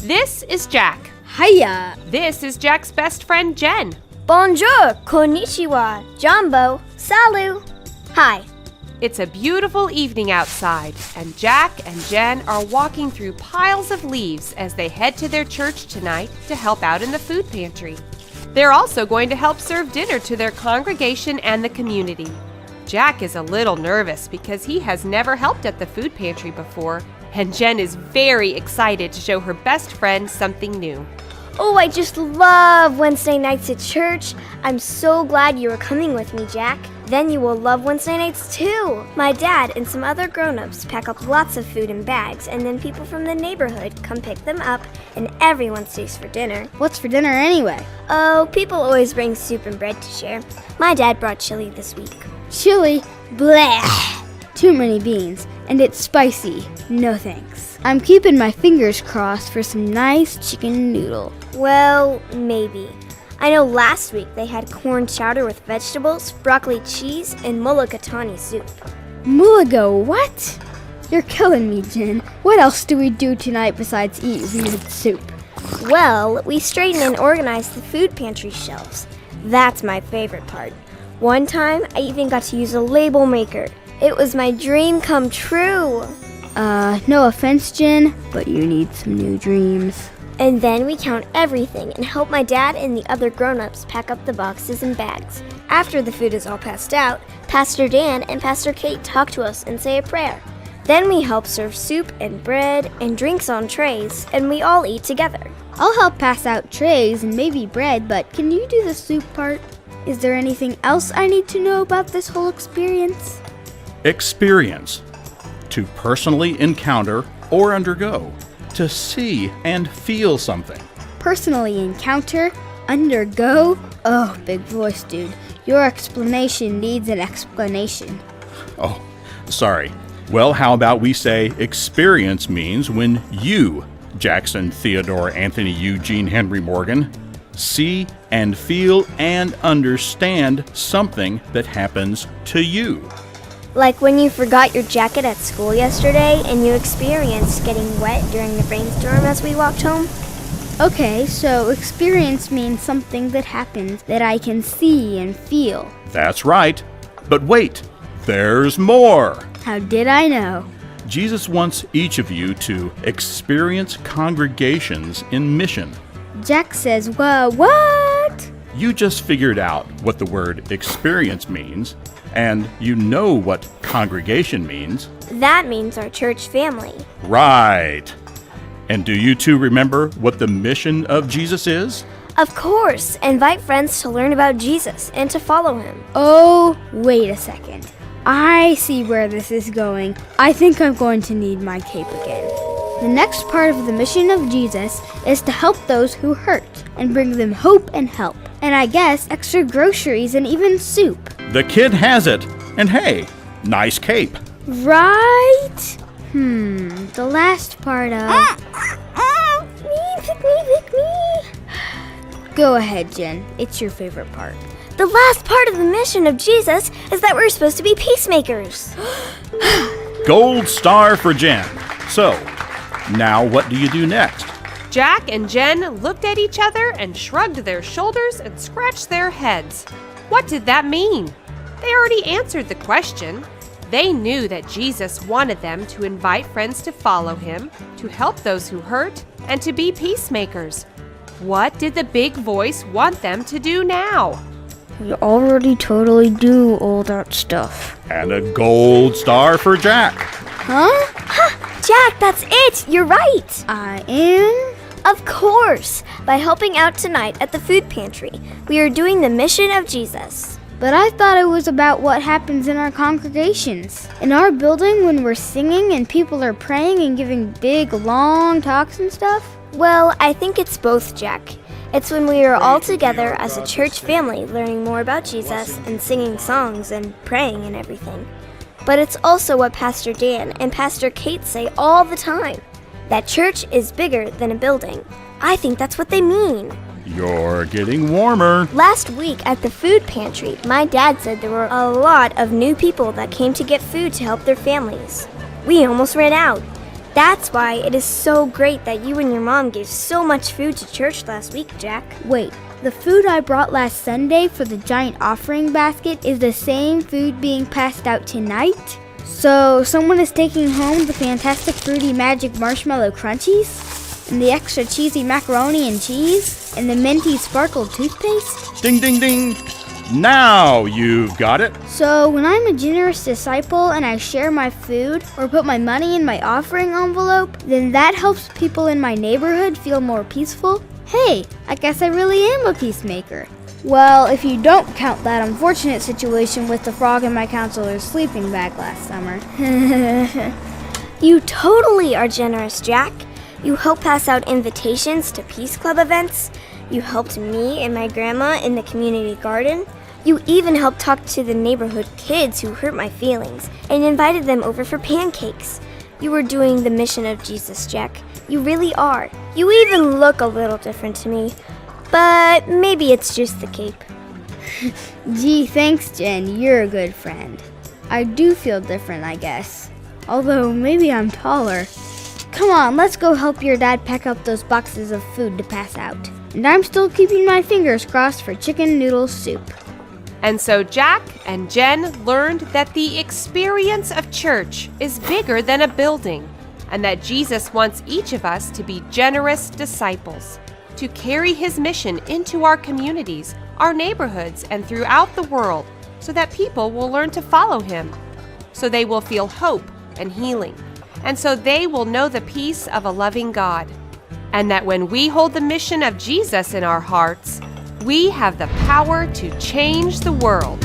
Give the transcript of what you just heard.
This is Jack. Hiya! This is Jack's best friend, Jenn. Bonjour, konnichiwa, jumbo, salut. Hi. It's a beautiful evening outside, and Jack and Jenn are walking through piles of leaves as they head to their church tonight to help out in the food pantry. They're also going to help serve dinner to their congregation and the community. Jack is a little nervous because he has never helped at the food pantry before, and Jenn is very excited to show her best friend something new. Oh, I just love Wednesday nights at church. I'm so glad you are coming with me, Jack. Then you will love Wednesday nights too. My dad and some other grown-ups pack up lots of food in bags, and then people from the neighborhood come pick them up, and everyone stays for dinner. What's for dinner anyway? Oh, people always bring soup and bread to share. My dad brought chili this week. Chili? Bleh! Too many beans, and it's spicy. No thanks. I'm keeping my fingers crossed for some nice chicken noodle. Well, maybe. I know last week they had corn chowder with vegetables, broccoli cheese, and mulligatawny soup. Mulligo, what? You're killing me, Jenn. What else do we do tonight besides eat weird soup? Well, we straighten and organize the food pantry shelves. That's my favorite part. One time, I even got to use a label maker. It was my dream come true. No offense, Jenn, but you need some new dreams. And then we count everything and help my dad and the other grown-ups pack up the boxes and bags. After the food is all passed out, Pastor Dan and Pastor Kate talk to us and say a prayer. Then we help serve soup and bread and drinks on trays, and we all eat together. I'll help pass out trays and maybe bread, but can you do the soup part? Is there anything else I need to know about this whole experience? Experience. To personally encounter or undergo. To see and feel something. Personally encounter, undergo. Oh, big voice, dude. Your explanation needs an explanation. Oh, sorry. Well, how about we say experience means when you, Jackson Theodore Anthony Eugene Henry Morgan, see and feel and understand something that happens to you. Like when you forgot your jacket at school yesterday and you experienced getting wet during the rainstorm as we walked home? Okay, so experience means something that happens that I can see and feel. That's right. But wait, there's more. How did I know? Jesus wants each of you to experience congregations in mission. Jack says, what? You just figured out what the word experience means, and you know what congregation means. That means our church family. Right. And do you two remember what the mission of Jesus is? Of course, invite friends to learn about Jesus and to follow him. Oh, wait a second. I see where this is going. I think I'm going to need my cape again. The next part of the mission of Jesus is to help those who hurt and bring them hope and help. And I guess extra groceries and even soup. The kid has it. And hey, nice cape. Right? The last part of... Pick me. Go ahead, Jenn. It's your favorite part. The last part of the mission of Jesus is that we're supposed to be peacemakers. Gold star for Jenn. So, now what do you do next? Jack and Jenn looked at each other and shrugged their shoulders and scratched their heads. What did that mean? They already answered the question. They knew that Jesus wanted them to invite friends to follow him, to help those who hurt, and to be peacemakers. What did the big voice want them to do now? We already totally do all that stuff. And a gold star for Jack. Huh? Jack, that's it! You're right! I am? Of course! By helping out tonight at the food pantry, we are doing the mission of Jesus. But I thought it was about what happens in our congregations. In our building when we're singing and people are praying and giving big, long talks and stuff? Well, I think it's both, Jack. It's when we are all together as a church family learning more about Jesus and singing songs and praying and everything. But it's also what Pastor Dan and Pastor Kate say all the time, that church is bigger than a building. I think that's what they mean. You're getting warmer. Last week at the food pantry, my dad said there were a lot of new people that came to get food to help their families. We almost ran out. That's why it is so great that you and your mom gave so much food to church last week, Jack. Wait, the food I brought last Sunday for the giant offering basket is the same food being passed out tonight? So someone is taking home the fantastic fruity magic marshmallow crunchies? And the extra cheesy macaroni and cheese? And the minty sparkled toothpaste? Ding, ding, ding. Now you've got it. So when I'm a generous disciple and I share my food or put my money in my offering envelope, then that helps people in my neighborhood feel more peaceful? Hey, I guess I really am a peacemaker. Well, if you don't count that unfortunate situation with the frog in my counselor's sleeping bag last summer. You totally are generous, Jack. You help pass out invitations to Peace Club events. You helped me and my grandma in the community garden. You even helped talk to the neighborhood kids who hurt my feelings and invited them over for pancakes. You were doing the mission of Jesus, Jack. You really are. You even look a little different to me. But maybe it's just the cape. Gee, thanks, Jen. You're a good friend. I do feel different, I guess. Although maybe I'm taller. Come on, let's go help your dad pack up those boxes of food to pass out. And I'm still keeping my fingers crossed for chicken noodle soup. And so Jack and Jen learned that the experience of church is bigger than a building, and that Jesus wants each of us to be generous disciples, to carry his mission into our communities, our neighborhoods, and throughout the world, so that people will learn to follow him, so they will feel hope and healing, and so they will know the peace of a loving God. And that when we hold the mission of Jesus in our hearts, we have the power to change the world.